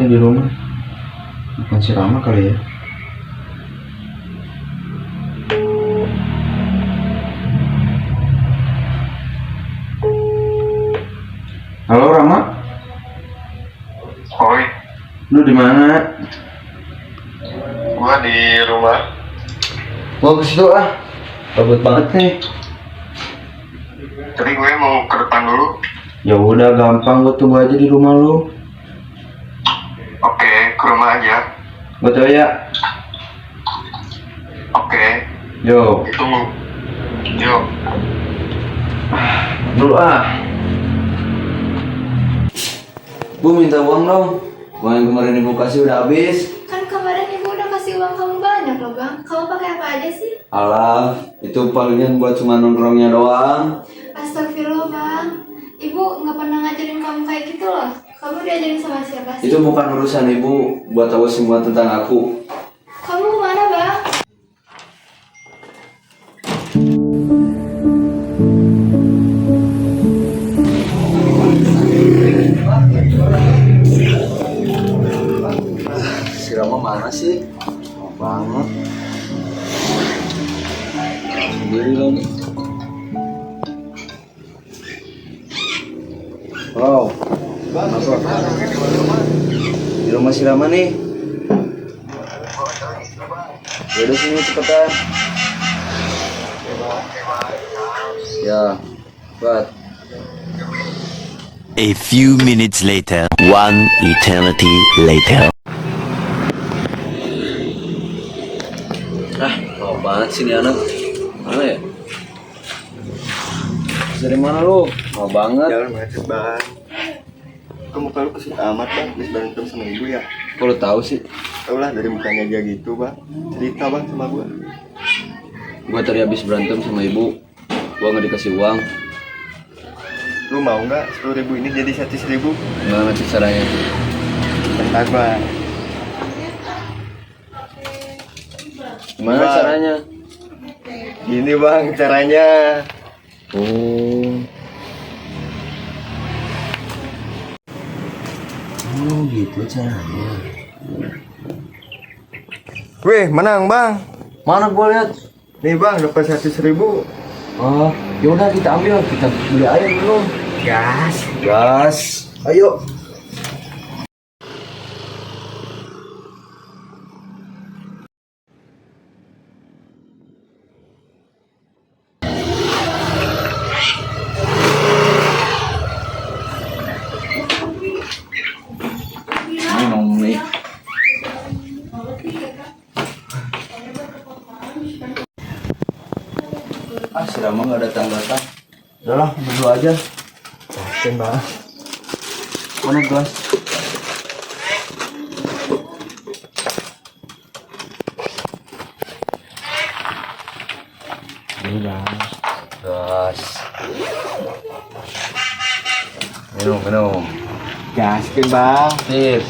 nih di rumah. Bukan si Rama kali ya. Halo Rama. Oi, Lu di mana? gua di rumah. Gua ke situ ah. Kabut banget nih. Tapi gue mau ke depan dulu. Ya udah gampang, gua tunggu aja di rumah lu. Oke, ke rumah aja. Gua tahu ya. Oke, Yo. ditunggu. Yuk. Dulu ah. Bu minta uang dong. Uang yang kemarin ibu kasih udah habis. Kan kemarin ibu udah kasih uang kamu banyak loh bang. Kamu pakai apa aja sih? Alah, itu palingan buat cuma nongkrongnya doang. Astagfirullah bang. Ibu nggak pernah ngajarin kamu kayak gitu loh. Kamu diajarin sama siapa sih? Itu bukan urusan ibu buat tahu semua tentang aku. Kamu mana bang? Si Rama mana sih? Lama banget. Sendiri lagi. Wow. Masuk. Di rumah si Rama nih. Yaudah sini cepetan. Ya, buat. A few minutes later, one eternity later. Lama banget sih nih anak. Mana ya? Dari mana lu? Lama banget. Jalan macet bang. Kamu kalau kesini amat bang, habis berantem sama ibu ya. Kok lu tahu sih? Tau lah dari mukanya aja gitu bang. Cerita bang sama gua. Gua tadi habis berantem sama ibu. Gua nggak dikasih uang. Lu mau nggak 10.000 ini jadi 100.000? Gimana sih caranya? Bentar bang. Gimana Bang. caranya? Gini bang caranya. Oh. Oh gitu caranya. Weh menang bang. Mana gua lihat? Nih bang dapat 100.000. Oh, yaudah kita ambil, kita beli air dulu. Gas. Gas. Ayo. Minum nih. Si Rama nggak datang-datang. Udahlah, dulu aja. Oke bang. Mana gelas? Ini bang. Gas. Minum. Gas ke bang. Sip.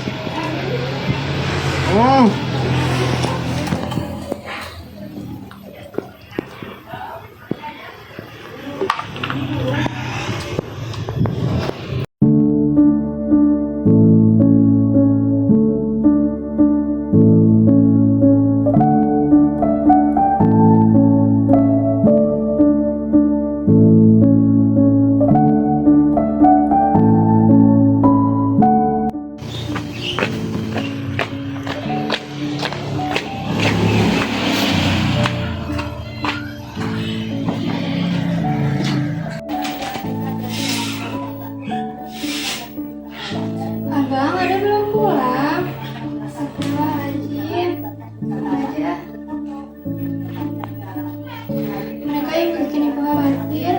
Abang ada belum pulang? Astagfirullahaladzim. Aja. Mereka yang bikin ibu khawatir.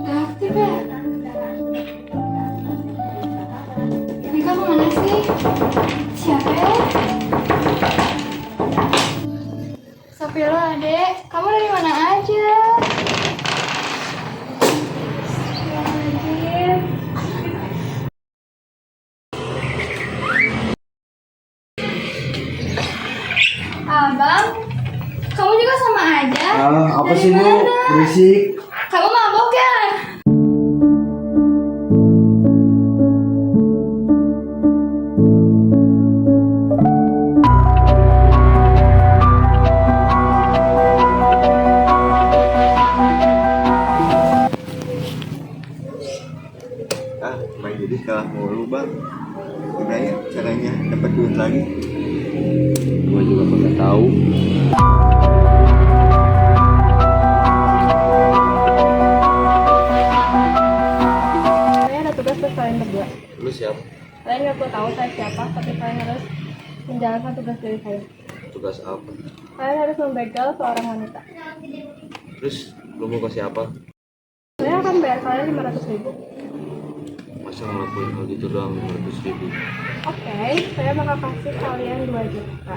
Aktif ya? Ini kamu mana sih? Siapa ya? Astagfirullah adek, kamu dari mana aja? Astagfirullahaladzim. Abang, kamu juga sama aja? Apa Dari sih lu? mana? Berisik. Kamu mabok ya? mulu bang. Gimana ya caranya dapat duit lagi? Gua juga nggak tahu. Saya ada tugas buat kalian berdua. Lu siapa? Kalian nggak perlu tahu saya siapa, tapi kalian harus menjalankan tugas dari saya. Tugas apa? Kalian harus membegal seorang wanita. Terus lu mau kasih apa? Saya akan bayar kalian 500.000. Masa ngelakuin hal gitu doang 500.000? Oke, saya bakal kasih kalian 2 juta.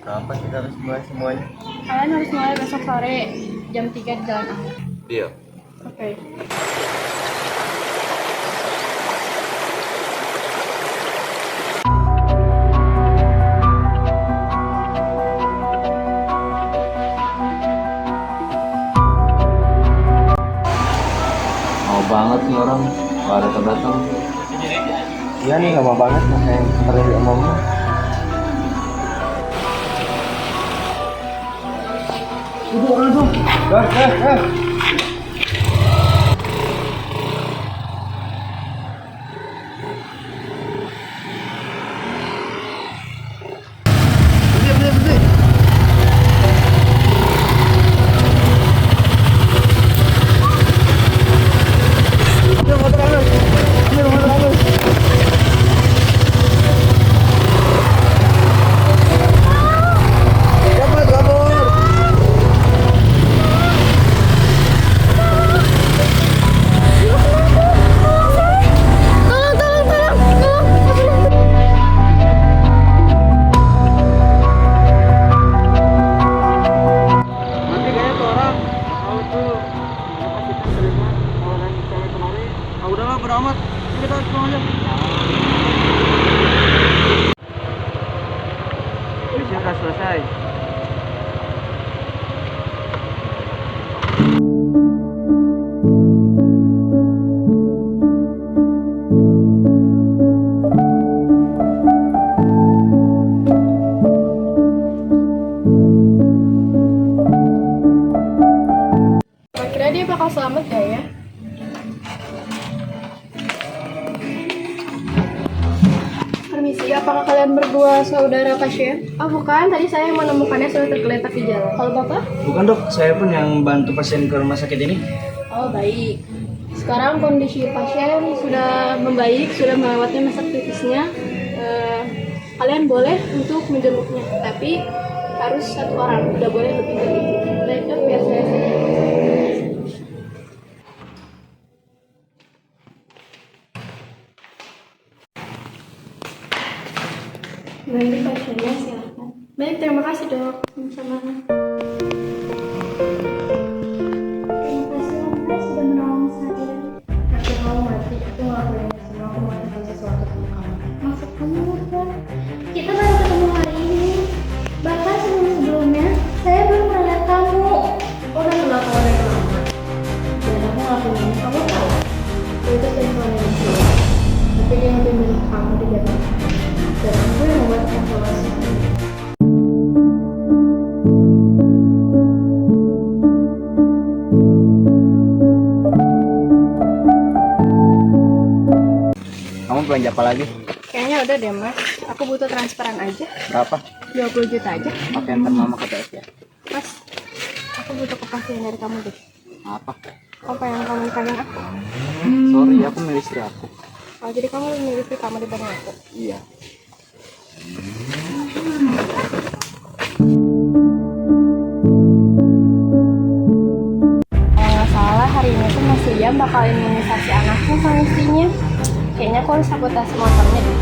Kapan kita harus mulai semuanya? Kalian harus mulai besok sore jam 3 di Jalan Ahmad. Iya. Oke. Mau banget nih orang, gak ada datang. Iya nih lama banget makanya seperti diomongin. Misi udah selesai. Kira-kira dia bakal selamat gak ya? Permisi, apakah kalian berdua saudara pasien? Oh bukan, tadi saya yang menemukannya sudah tergeletak di jalan. Kalau bapak? Bukan dok, saya pun yang bantu pasien ke rumah sakit ini. Oh baik. Sekarang kondisi pasien sudah membaik, sudah melewati masa kritisnya. Kalian boleh untuk menjenguknya, tapi harus 1 orang, tidak boleh lebih dari itu. Baik dok, biar saya saja. Nah ini pasiennya, silakan. Baik, terima kasih dok. Sama-sama. Terima kasih Mas sudah menolong saya. Aku mau mati, aku ngelakuin ini semua, aku mau kasih sesuatu sama kamu. Maksud kamu apa? Kita baru ketemu hari ini. Bahkan sebelumnya, saya belum pernah lihat kamu. Orang telah keluar dari lama. Dan aku ngelakuin ini, kamu tahu. Itu saya keluar dari sini. Tapi dia lebih milih kamu di jalan. Dan aku yang membuat evaluasi. Kamu belanja apa lagi? Kayaknya udah deh mas. Aku butuh transferan aja. Berapa? 20 juta aja. Oke, ntar mama ke TS ya. Mas, aku butuh kepastian dari kamu deh. Apa? Apa yang kamu pengen aku? Sorry, aku milih istri aku. Oh, jadi kamu lebih milih istri kamu dibanding aku? Iya. Kalau nggak salah hari ini tuh Mas Liam bakal imunisasi anaknya sama istrinya. Kayaknya aku harus sabotase motornya deh.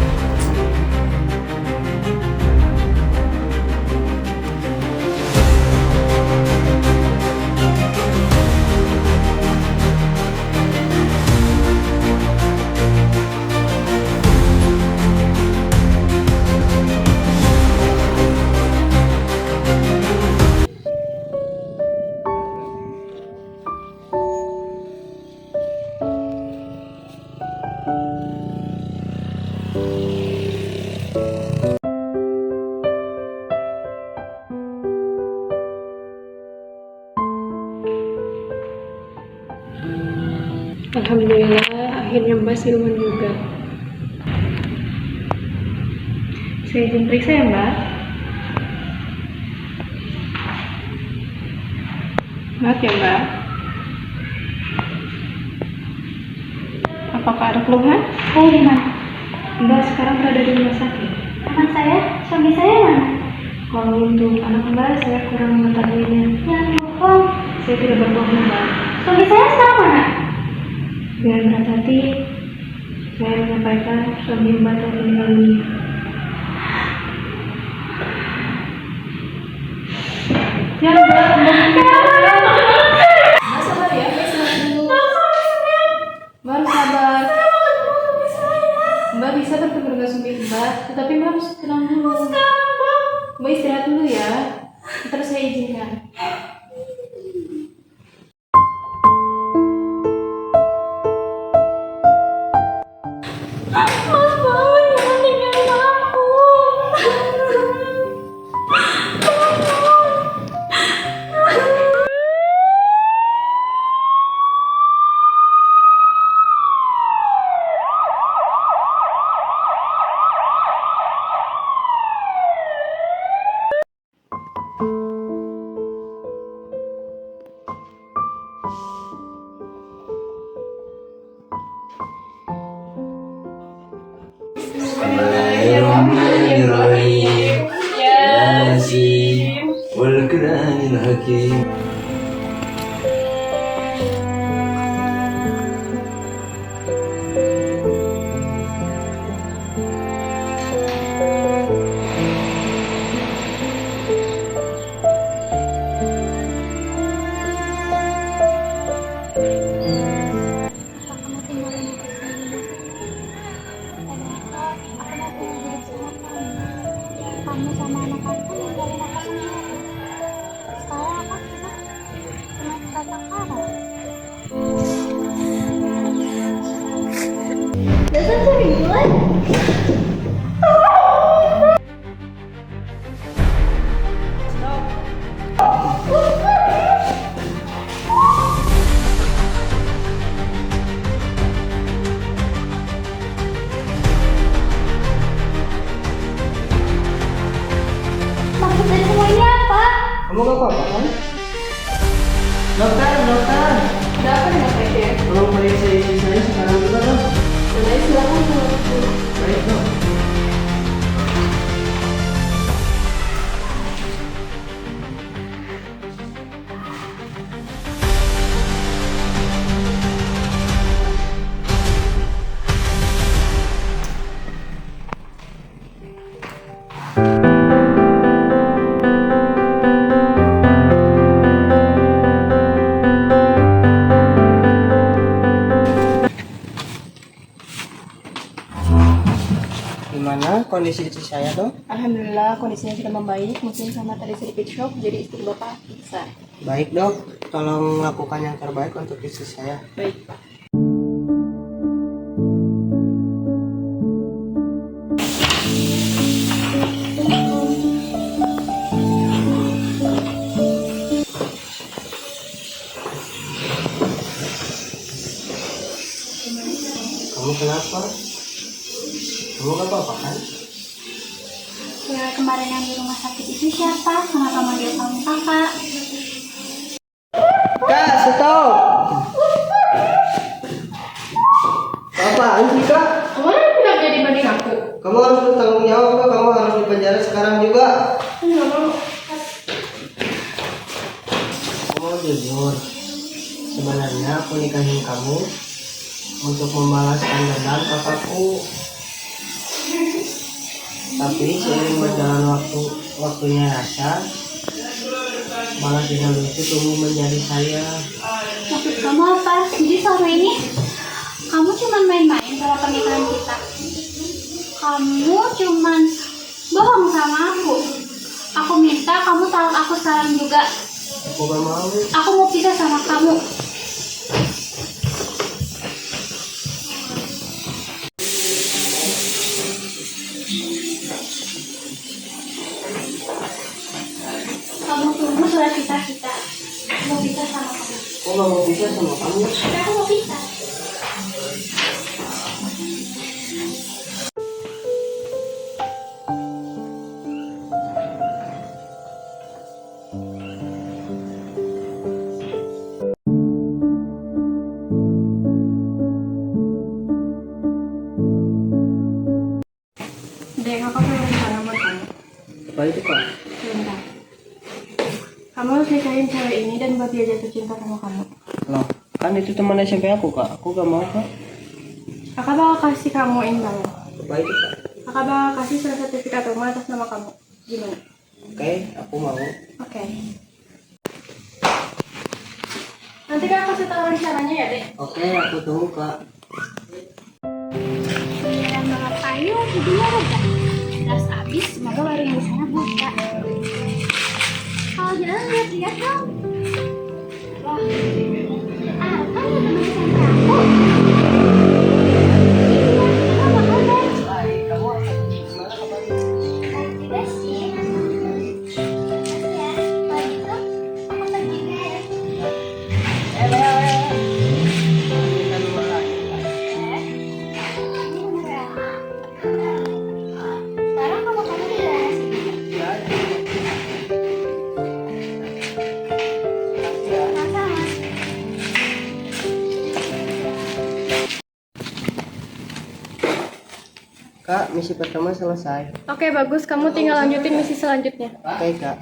Alhamdulillah akhirnya Mbak siluman juga. Saya izin periksa ya Mbak. Maaf ya Mbak. Apakah ada keluhan? Saya di mana? Mbak sekarang berada di rumah sakit. Anak saya? Suami saya mana? Kalau untuk anak Mbak, saya kurang mengetahuinya. Jangan bohong. Saya tidak berbohong Mbak. Suami saya sekarang mana? Biar berat hati, saya menyampaikan suami Mbak telah meninggal dunia. Ya Mbak, Mbak sabar ya, Mbak sabar dulu. Mbak harus sabar. Mbak bisa bertemu dengan suami Mbak, tetapi Mbak harus tenang dulu. Mbak istirahat dulu ya, terus saya izinkan. Bismillahirrahmanirrahim. Yasin wal Qur'anil Hakim. Kamu tinggalin aku sendiri. Ternyata aku mau punya hidup sama kamu. Kamu sama anak aku ninggalin aku sendiri. Sekarang aku cuma kata-kata. Dasar seribuan. Maksud dari semua ini apa? Kamu gak apa-apa kan? Dokter, ada apa dengan pasien? Tolong periksa istri saya sekarang juga dong. Boleh silakan keluar dulu. Baik dong. Gimana kondisi istri saya dong? Alhamdulillah kondisinya sudah membaik. Mungkin sama tadi sedikit shock, jadi istri bapak bisa. Baik dok, tolong lakukan yang terbaik untuk istri saya. Baik. Kamu kenapa? Kamu gak apa-apa kan? Cewek kemarin yang di rumah sakit itu siapa? Kenapa manggil kamu kakak? Kak, stop! Apaan sih kak? Kemarin bilang jadi banding aku. Kamu harus bertanggung jawab kak, kamu harus dipenjara sekarang juga. Enggak mau. Kamu jujur. Sebenarnya aku nikahin kamu untuk membalaskan dendam kakakku. Tapi seiring berjalan waktunya rasa, balas dendam itu tumbuh menjadi saya. Maksud kamu apa? Jadi selama ini kamu cuma main-main sama pernikahan kita. Kamu cuma bohong sama aku. Aku minta kamu tolong aku sekarang juga. Aku gak mau. Aku mau pisah sama kamu. Kamu tunggu surat pisah kita. Mau pisah sama kamu. Aku gak mau pisah sama kamu. Tapi aku mau pisah. Dek, kakak punya rencana buat kamu. Apa itu kak? Sebentar. Kamu harus nikahin cewek ini dan buat dia jatuh cinta sama kamu. Loh, kan itu teman SMP aku kak. Aku gak mau kak. Kakak bakal kasih kamu imbalan. Apa itu kak? Kakak bakal kasih surat sertifikat rumah atas nama kamu. Gimana? Oke, aku mau. Oke. Nanti kakak kasih tahu rencananya ya, Dek. Oke, aku tunggu kak. Giliran balap payung, hidungnya reda. Gas habis, semoga warung di sana buka. Kalau jalan lihat-lihat dong. Wah, apa ya teman SMP aku? Iya, apa kabar? Baik, kamu gimana kabarnya? Baik juga sih. Makasih ya. Kalau gitu, aku pergi deh. Kita dua lagi kak. Sekarang kalau kamu di daerah sini, Ya, sama-sama. kak, misi pertama selesai. Oke, bagus. Kamu tinggal lanjutin misi selanjutnya. Oke kak.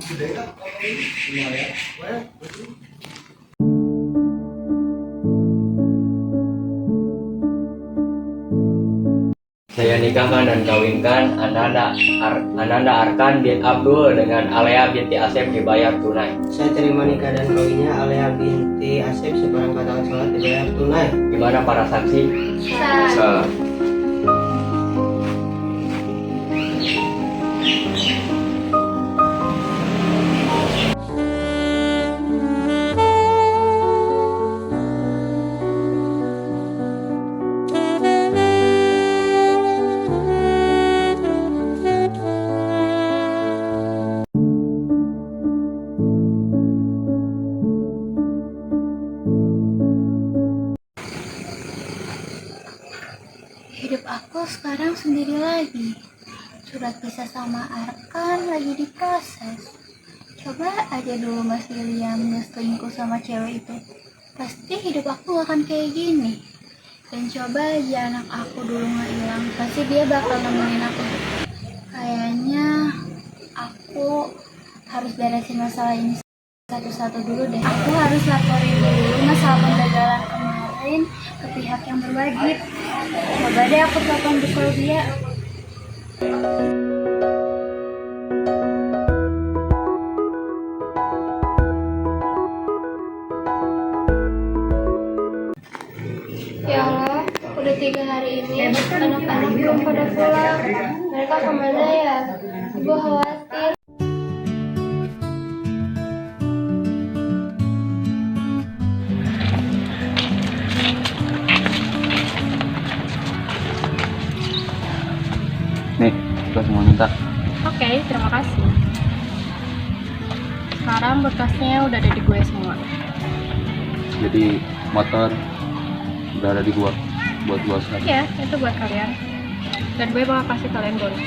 Saya nikahkan dan kawinkan Ananda Arkan bin Abdul dengan Alea binti Asep dibayar tunai. Saya terima nikah dan kawinnya Alea binti Asep sebarang katakan sholat dibayar tunai. Di mana para saksi? Sa. Hidup aku sekarang sendiri lagi. Surat pisah sama Arkan lagi diproses. Coba aja dulu Mas William selingkuh sama cewek itu. Pasti hidup aku gak akan kayak gini. Dan coba aja anak aku dulu gak hilang. Pasti dia bakal nemenin aku. Kayaknya aku harus beresin masalah ini satu-satu dulu deh. Aku harus laporin dulu masalah penggagalan kemarin ke pihak yang berwajib. Coba deh aku telepon Bu Claudia. Ya Allah, udah 3 hari ini anak-anak belum pada pulang. Mereka kemana ya? Ibu khawatir. Nih, kita semua minta. Oke, terima kasih. Sekarang berkasnya udah ada di gue semua. Jadi motor udah ada di gua buat gua sekarang. Iya, itu buat kalian. Dan gue bakal kasih kalian bonus.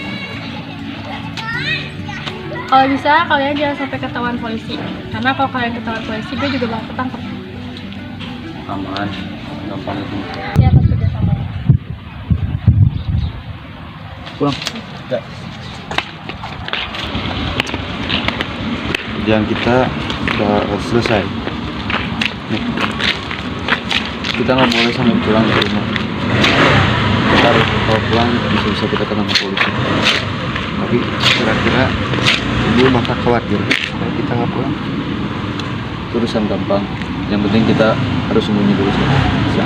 Kalau bisa, kalian jangan sampai ketahuan polisi. Karena kalau kalian ketahuan polisi, gue juga bakal ketangkep. Aman, gampang itu. Ya, atas kerjasamanya. Pulang. Enggak. Kerjaan kita udah selesai. Nih. Kita nggak boleh sampai pulang ke rumah. Kita harus kalau pulang bisa kita ketemu polisi. Tapi kira-kira ibu bakal khawatir kalau kita nggak pulang. Itu urusan gampang. Yang penting kita harus sembunyi dulu sih. Bisa.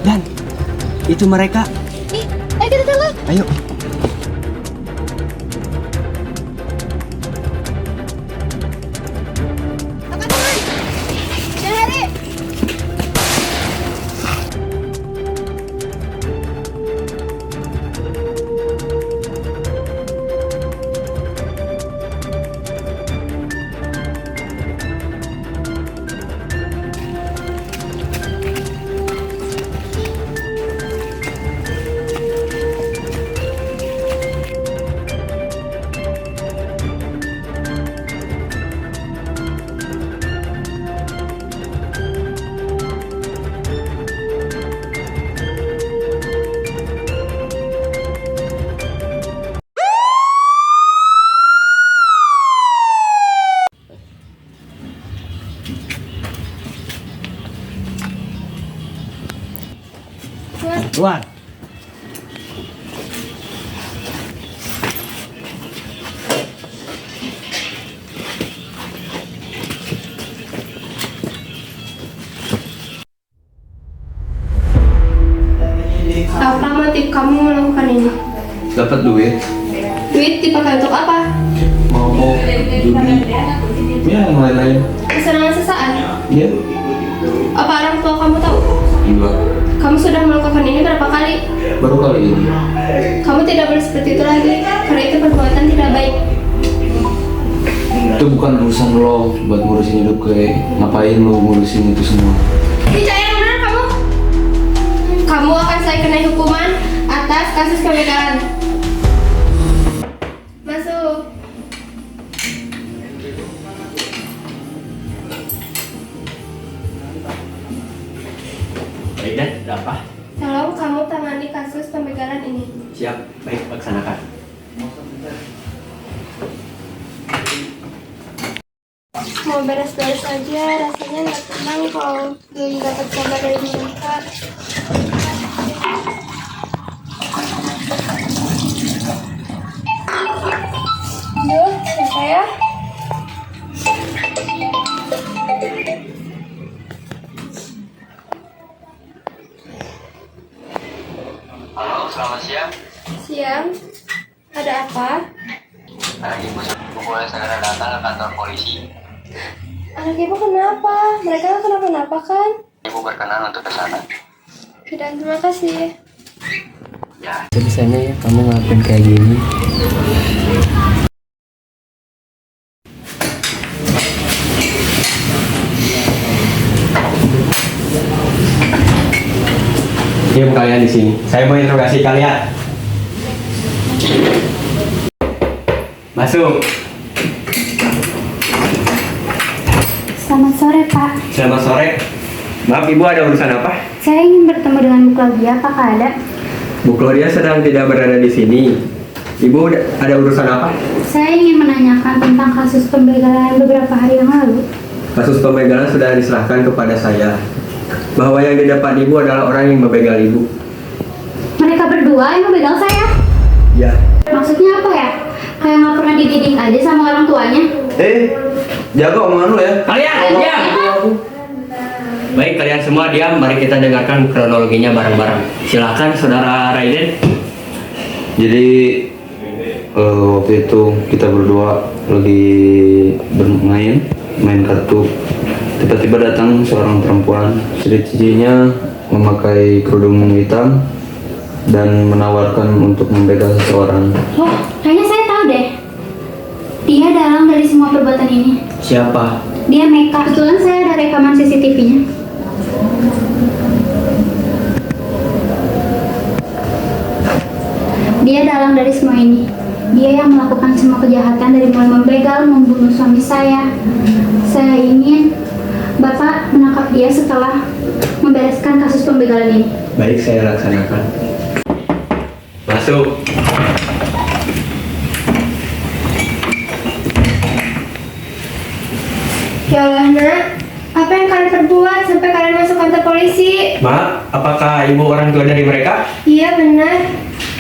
Dan itu mereka. Ih, ayo kita jalan. Ayo. Teman-teman, jangan hari. Luar. Apa motif kamu melakukan ini? Dapat duit. Duit dipakai untuk apa? Mau judi. Ya, yang lain-lain. Kesenangan sesaat. Iya. Apa orang tua kamu tahu? Enggak. Kamu sudah melakukan ini berapa kali? Baru kali ini. Kamu tidak boleh seperti itu lagi, karena itu perbuatan tidak baik. Itu bukan urusan lo buat ngurusin hidup gue. Ngapain lo ngurusin itu semua? Tidak yang benar kamu. Kamu akan saya kenai hukuman atas kasus pembegalan. Masuk. Baik dan, ada apa? Tolong kamu tangani kasus pembegalan ini. Siap, baik, laksanakan. Mau beres-beres aja, rasanya nggak tenang kalau belum dapat kabar dari mereka. Aduh, siapa ya? Halo, selamat siang. Siang, ada apa? Anak ibu boleh segera datang ke kantor polisi. Anak ibu kenapa? Mereka nggak kenapa-napa kan? Ibu berkenan untuk ke sana. Tidak, terima kasih. Ya. Bisanya ya kamu ngelakuin kayak gini. Diam kalian di sini. Saya mau interogasi kalian. Masuk. Selamat sore, Pak. Selamat sore. Maaf ibu, ada urusan apa? Saya ingin bertemu dengan Bu Claudia. Apakah ada? Bu Claudia sedang tidak berada di sini. Ibu ada urusan apa? Saya ingin menanyakan tentang kasus pembegalan beberapa hari yang lalu. Kasus pembegalan sudah diserahkan kepada saya. Bahwa yang di depan ibu adalah orang yang membegal ibu. Mereka berdua yang membegal saya. Ya. Maksudnya apa ya? Kayak nggak pernah dididik aja sama orang tuanya. Jaga omongan lo ya. Kalian diam. Baik, kalian semua diam. Mari kita dengarkan kronologinya bareng-bareng. Silakan, Saudara Raiden. Jadi waktu itu kita berdua lagi main kartu. Tiba-tiba datang seorang perempuan, ciri-cirinya memakai kerudung hitam dan menawarkan untuk membegal seseorang. Oh, kayaknya saya tahu deh. Dia dalang dari semua perbuatan ini. Siapa? Dia Meka. Kebetulan saya ada rekaman CCTV-nya. Dia dalang dari semua ini. Dia yang melakukan semua kejahatan dari mulai membegal, membunuh suami saya. Saya ingin Bapak menangkap dia setelah membereskan kasus pembegalan ini. Baik, saya laksanakan. Masuk. Ya Allah, Nak. Apa yang kalian perbuat sampai kalian masuk kantor polisi? Maaf, apakah ibu orang tua dari mereka? Iya, benar.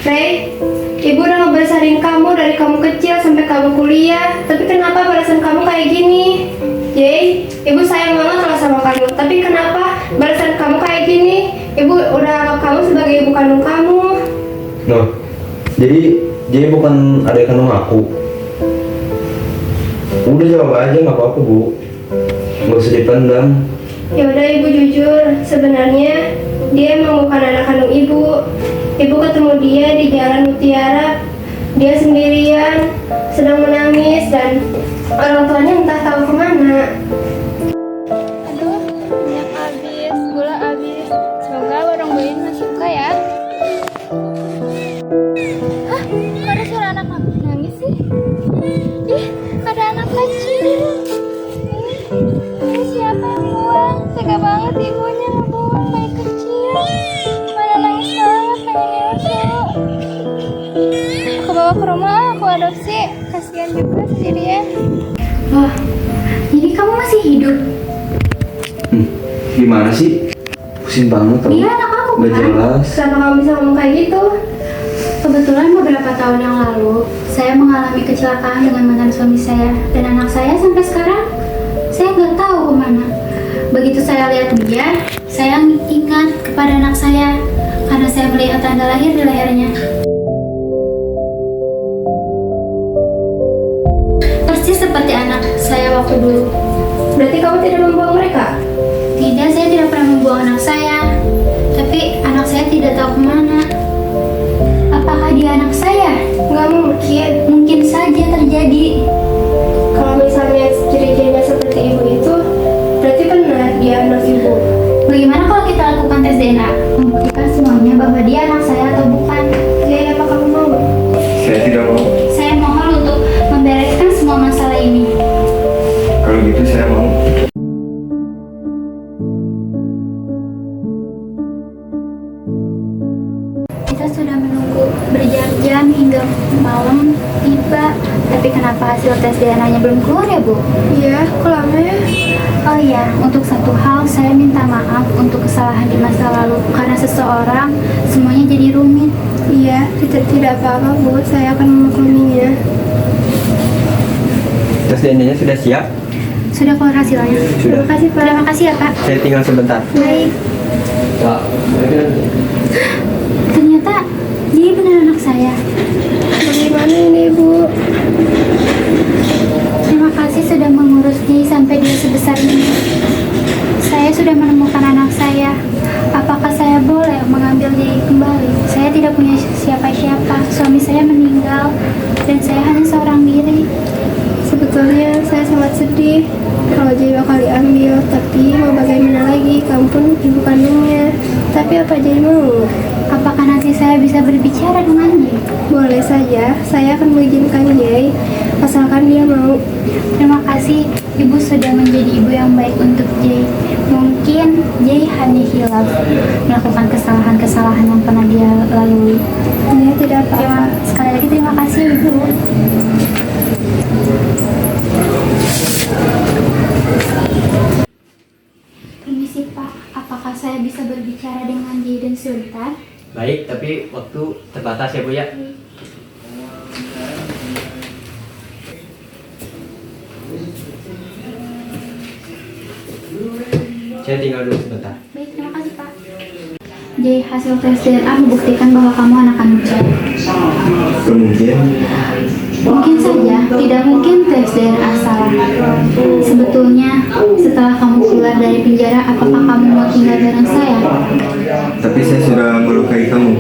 Ray, ibu udah ngebesarin kamu dari kamu kecil sampai kamu kuliah. Tapi kenapa balasan kamu kayak gini? Jay, ibu sayang banget kalau sama kamu. Tapi kenapa balasan kamu kayak gini? Ibu udah anggap kamu sebagai ibu kandung kamu. Loh, jadi bukan adik kandung aku. Udah jawab aja, nggak apa-apa bu. Nggak usah dipendam. Ya udah, ibu jujur. Sebenarnya dia emang bukan anak kandung ibu. Ibu ketemu dia di Jalan Mutiara. Dia sendirian, sedang menangis dan orang tuanya entah tahu kemana. Aduh, minyak habis, gula habis. Semoga warung Bu ini masih buka ya. Hah? Kok ada suara anak nangis sih? Ih, ada anak kecil. Ini siapa yang buang? Tega banget ibunya ngebuang bayi kecil. Mana nangis banget, pengen nyusu. Aku bawa ke rumah, aku adopsi. Kasihan juga sendirian. Wah, jadi kamu masih hidup? Gimana sih? Pusing banget tau. Dia anak aku, Udah kan? jelas. Kenapa kamu bisa ngomong kayak gitu? Kebetulan beberapa tahun yang lalu, saya mengalami kecelakaan dengan mantan suami saya dan anak saya sampai sekarang, saya nggak tahu kemana. Begitu saya lihat dia, saya ingat kepada anak saya karena saya melihat tanda lahir di lehernya. Persis seperti anak saya waktu dulu. Berarti kamu tidak membuang mereka? Tidak, saya tidak pernah membuang anak saya. Tapi anak saya tidak tahu kemana. Apakah dia anak saya? Nggak mungkin. Mungkin saja terjadi. Kalau misalnya ciri-cirinya seperti ibu itu, berarti benar dia anak ibu. Bagaimana kalau kita lakukan tes DNA? Membuktikan semuanya bahwa dia anak saya atau bukan. Jadi apa kamu mau? Saya tidak mau. Saya mohon untuk membereskan semua masalah ini. Kalau gitu saya mau. Kita sudah menunggu berjam-jam hingga malam tiba. Tapi kenapa hasil tes DNA-nya belum keluar ya, Bu? Iya, kok lama ya? Oh iya, untuk satu hal saya minta maaf untuk kesalahan di masa lalu karena seseorang semuanya jadi rumit. Iya, tidak apa-apa Bu, saya akan memakluminya. Tes DNA-nya sudah siap. Sudah keluar hasilnya. Sudah. Terima kasih Pak. Terima kasih ya, Pak. Saya tinggal sebentar. Baik. Pak, Ternyata dia benar anak saya. Bagaimana ini Bu? Terima kasih sudah mengurus dia sampai dia sebesar ini. Saya sudah menemukan anak saya. Apakah saya boleh mengambil dia kembali? Saya tidak punya siapa-siapa. Suami saya meninggal dan saya hanya seorang diri. Sebetulnya saya sangat sedih kalau Jay bakal diambil, tapi mau bagaimana lagi, kamu pun ibu kandungnya. Tapi apa Jay mau? Apakah nanti saya bisa berbicara dengan dia? Boleh saja, saya akan mengizinkan Jay, asalkan dia mau. Terima kasih, Ibu sudah menjadi ibu yang baik untuk Jay. Mungkin Jay hanya hilaf melakukan kesalahan-kesalahan yang pernah dia lalui. Dia tidak apa-apa. Sekali lagi terima kasih, Ibu. Permisi Pak, apakah saya bisa berbicara dengan Jay dan sebentar? baik, tapi waktu terbatas ya Bu ya. Saya tinggal dulu sebentar. Baik, terima kasih Pak. Jay, hasil tes DNA membuktikan bahwa kamu anak kandung Jay. Kemudian Mungkin saja, tidak mungkin tes DNA salah. Sebetulnya, setelah kamu keluar dari penjara, apakah kamu mau tinggal bareng saya? tapi saya sudah melukai kamu.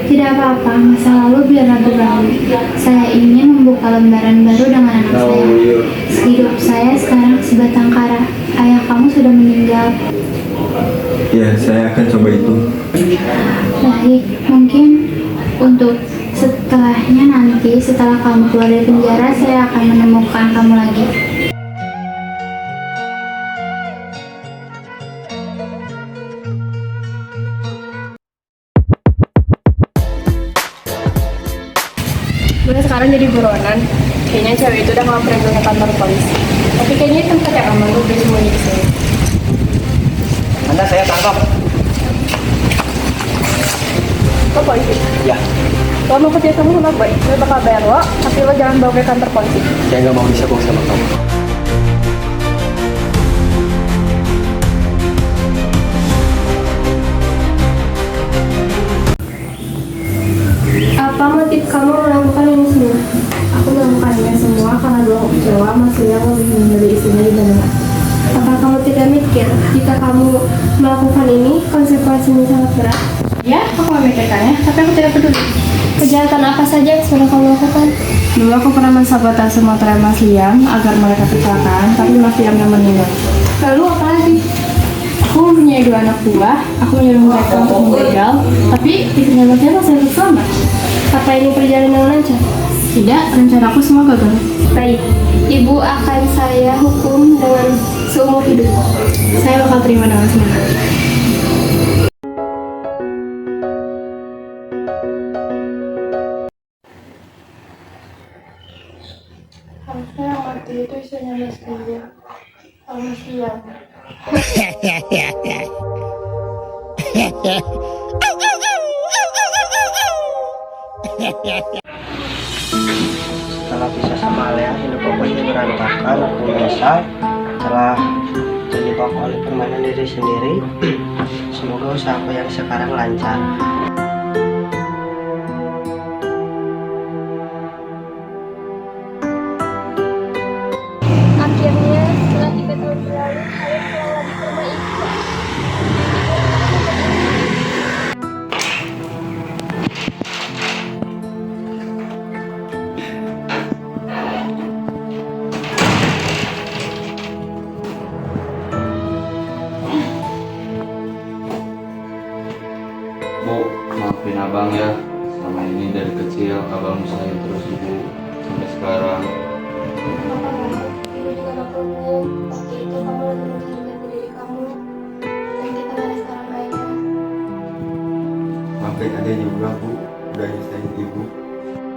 Tidak apa-apa, masa lalu biarlah berlalu. Saya ingin membuka lembaran baru dengan anak saya. Hidup saya sekarang sebatang kara. Ayah kamu sudah meninggal. Ya, saya akan coba itu. Baik, mungkin untuk setelahnya nanti, setelah kamu keluar dari penjara, saya akan menemukan kamu lagi. Gue sekarang jadi buronan. Kayaknya cewek itu udah ngelaporin gue ke kantor polisi. Tapi kayaknya tempat yang aman, gue udah semuanya di sini. Anda saya tangkap. Lo polisi? Ya, Lo mau kerja sama gue, gue bakal bayar lo, tapi lo jangan bawa ke kantor polisi. saya nggak mau disebut sama kamu. Apa motif kamu melakukan ini semua? Aku melakukannya semua karena dua kecewa Mas yang lebih memilih istrinya di bandara. Apa kamu tidak mikir jika kamu melakukan ini konsekuensinya sangat berat? Ya, aku memikirkannya, tapi aku tidak peduli. Kejahatan apa saja yang sudah kamu lakukan? Dulu aku pernah mensabotase motor Mas Liam agar mereka kecelakaan, tapi Mas Liamnya meninggal. Lalu apa lagi? Aku mempunyai dua anak buah, aku menyuruh mereka untuk meninggal, tapi istrinya Mas Liam masih hidup selamat. Apa ini berjalan dengan lancar? Tidak, rencana aku semua gagal. Baik, ibu akan saya hukum dengan seumur hidup. Saya bakal terima dengan senang hati. Harusnya yang mati itu istrinya Mas Liam. Mas Liam. Setelah pisah sama Alea, hidup aku jadi berantakan. Aku menyesal telah terjebak oleh permainan diri sendiri. Semoga usaha aku yang sekarang lancar. Akhirnya setelah 3 tahun berlalu, kalian pulang lagi ke rumah ibu. Bu, maafin abang ya. Selama ini dari kecil abang sayang terus ibu sampai sekarang. Apa bang? Ibu juga maklum. Waktu itu kamu lagi menceritakan diri kamu. Dan kita nggak ada sekarang kayaknya. Maafin aja juga bu, udah nyusahin ibu.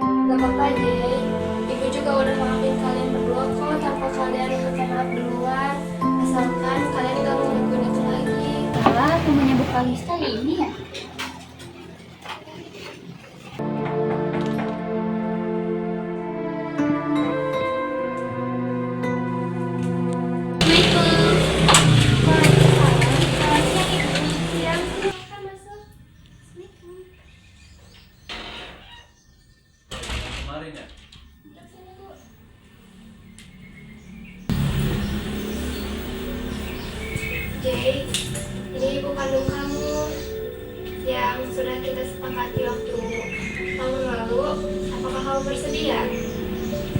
Gak apa-apa Jay. Ibu juga udah maafin kalian berdua kok tanpa kalian minta maaf duluan. Asalkan kalian gak mau ngelakuin itu lagi. Alah, temennya Bu Kalista ini ya? Kemarin ya? Jay, ini ibu kandung kamu yang sudah kita sepakati waktu tahun lalu. Apakah kamu bersedia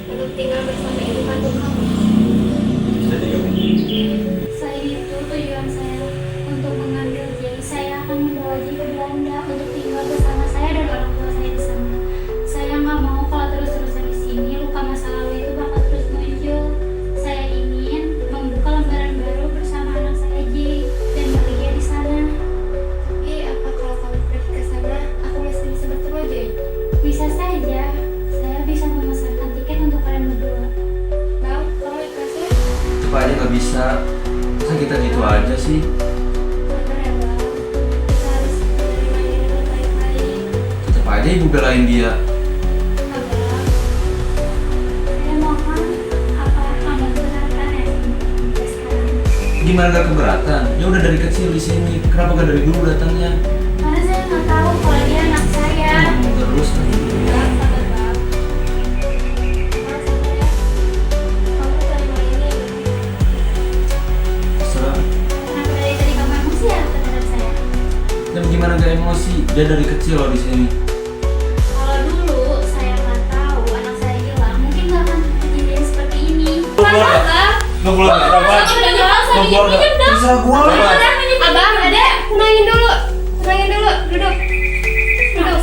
untuk tinggal bersama ibu kandung kamu? Jadi Selain itu, tujuan saya untuk mengambil Jay, saya akan membawa Jay ke Belanda untuk tinggal bersama saya dan orang tua saya di sana. Saya nggak mau kalau terus-terusan di sini, luka masa lalu itu bakal terus muncul. Saya ingin membuka lembaran baru bersama anak saya Jay dan bahagia di sana. Tapi apa kalau kamu pergi ke sana, aku masih bisa bertemu Jay? Bisa saja, saya bisa memesankan tiket untuk kalian berdua. Bang, kamu ikhlas ya? Apa aja nggak bisa. Masa kita gitu aja sih? Bener ya bang, kita harus menerima diri dengan baik-baik. Tetap aja ibu belain dia. Abang, saya mohon apa kamu benarkan ya sampai sekarang? Gimana gak keberatan? Dia udah dari kecil di sini. Kenapa gak dari dulu datangnya? Karena saya nggak tahu kalau dia anak saya. Ngomong terus nih. Bang, sabar bang. Bang, sabar ya. Kamu terima ini. Terserah. Kenapa dari tadi kamu emosi ya terhadap saya? Dan gimana gak emosi? Dia dari kecil loh di sini. Kalau dulu saya nggak tahu anak saya hilang, mungkin nggak akan kejadian seperti ini. Masa bang? Gak boleh Kamu udah jelas sama ibu dong. Terserah gue. Abang, ada? Tenangin dulu. Tenangin dulu. Duduk. Duduk.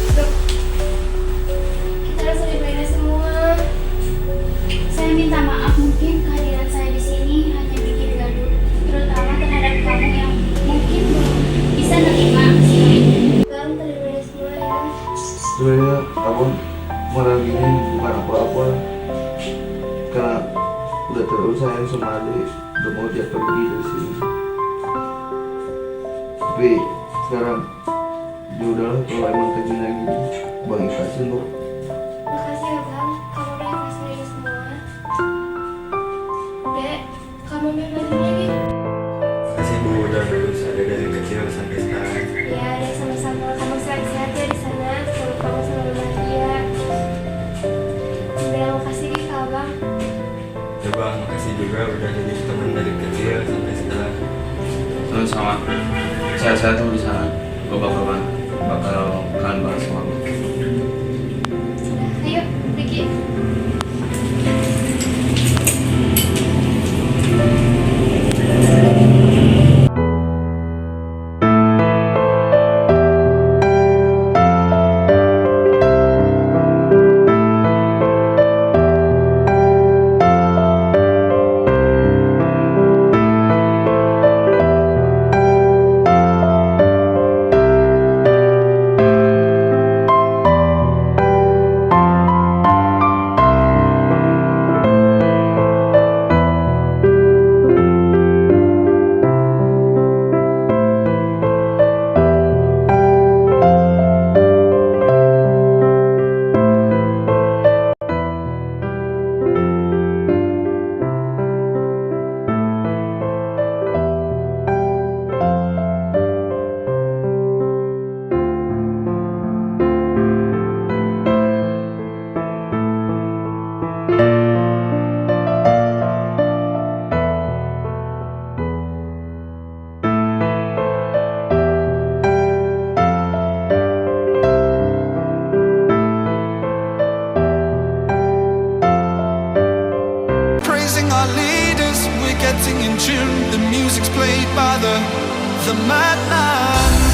Duduk. Kita harus terima ini semua. Saya minta maaf, mungkin kehadiran saya di sini hanya bikin gaduh, terutama terhadap kamu yang mungkin belum bisa nerima sikap ini. Bang, terima ini semua ya. Sebenarnya aku malah gini bukan apa-apa, karena udah terlalu sayang sama adik, udah mau dia pergi dari sini. Tapi sekarang ya udahlah, kalau emang kayak gini lagi bang ikhlasin kok. Makasih ya bang, kamu udah ikhlasin ini semua. Dek, kamu main lagi lagi. makasih bu udah terus ada dari kecil sampai sekarang. Ya, Dek, sama-sama. Kamu sehat-sehat ya di sana. Semoga kamu selalu bahagia. Bilang makasih di bang. Ya bang, makasih juga udah jadi teman dari kecil sampai sekarang. Sama-sama. Sehat-sehat tuh di sana. Gue bakal kangen banget sama lu. Ayo, pergi. we're getting in tune. The music's played by the madman.